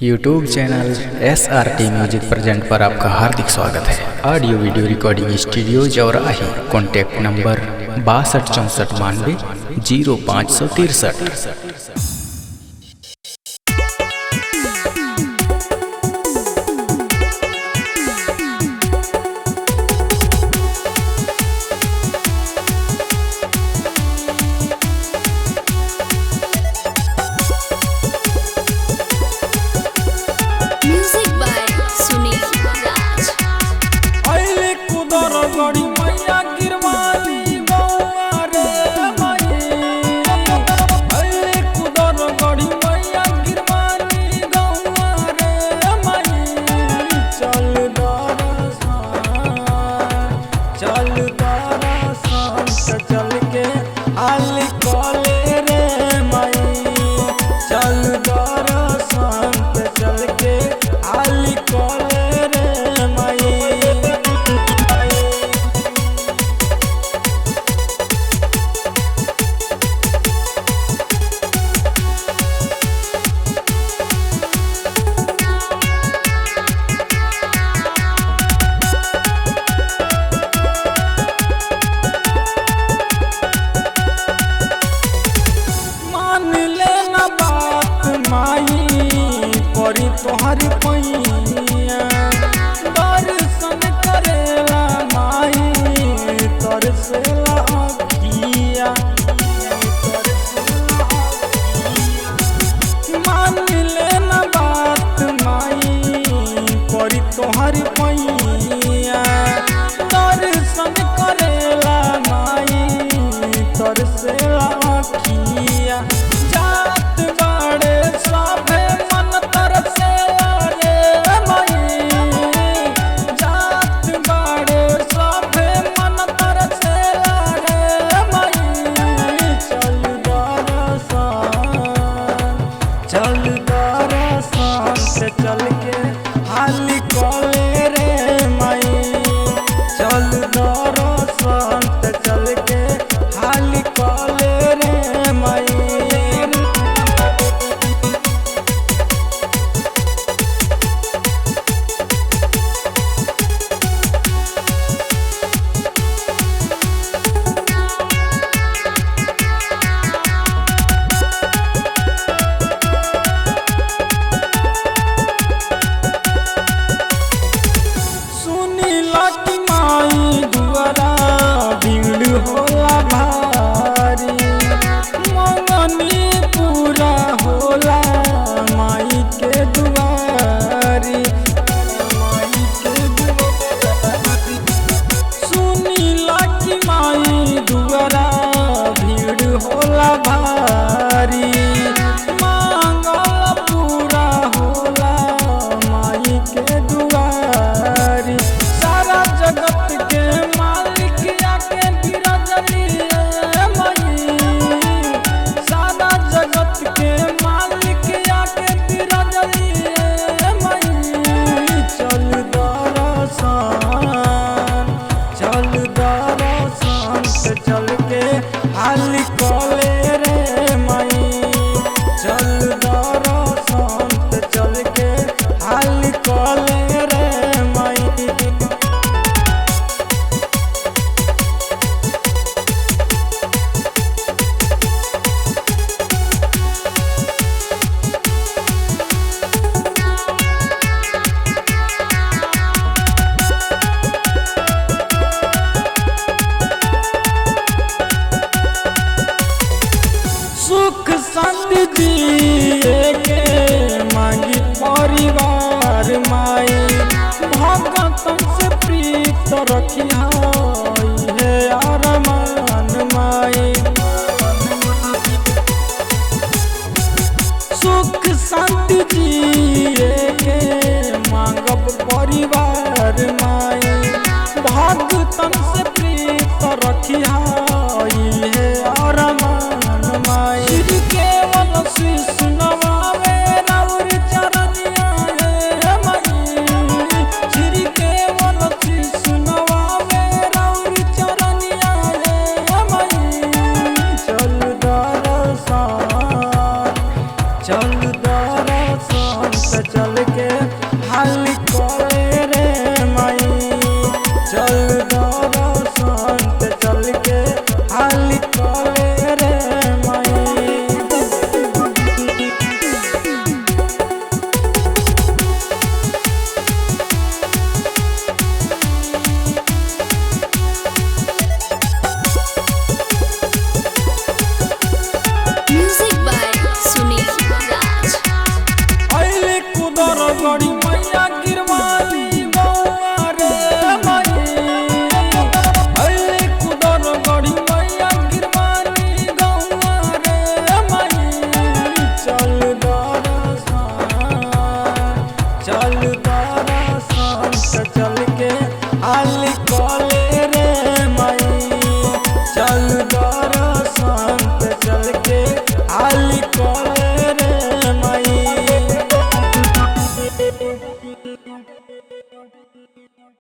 YouTube channel SRT music present पर आपका हार्दिक स्वागत है। Audio video recording studio Jaurahi. Contact number 6264920563। Music by Sunil Raj. अइले कुदर गड़ी मैया गिरवाली गौआ रे माई। अइले कुदर गड़ी मैया गिरवाली गौआ रे माई। चल दरसान चल के हाली कॉले रे माई। चल दरसान चल के हाली कॉले रे माई। मान लेना बात माई परी तोहर पैया। दर्शन करेला माई तरसेला अखिया। मान लेना बात माई परी तोहर पैया। दर्शन करेला माई तरसेला अखिया। जात बाड़े सभे मन तरसेला रे माई। जात बाड़े सभे मन तरसेला रे माई। चल दरसान से चल के हाली कॉले रे माई। चल दरसान से चल के हाली कॉले रे माई। सुनीला की माई दुआरा भीड़ होला भारी। मंगनी पूरा होला माई के दुआरी। सुनीला की माई दुआरा भीड़ होला भारी। मांगल पूरा होला माई के दुआरी। सारा जगत के मालिक आके बिराजली रे माई। सारा जगत के मालिक आके बिराजली रे माई। चल दरसान से चल के हाली कॉले रे माई। चल दरसान से चल के हाली कॉले रे माई। सुख शांति दिए के मांगी परिवार माई। भगतन से प्रीत रखिया है अरमान माई। सुख शांति दिए के मांगब परिवार माई। भगतन से प्रीत रखिया है अरमान माई। श्री केवल शीश नवावे राउर चरनिया है माई। श्री केवल शीश नवावे गड़ी मैया गिरवाली गौआ रे माई अली कुदर गड़ी मैया गिरवाली गौआ रे माई चल दरसन चल के आली कले रे माई चल दरसन चल के आली कले रे माई।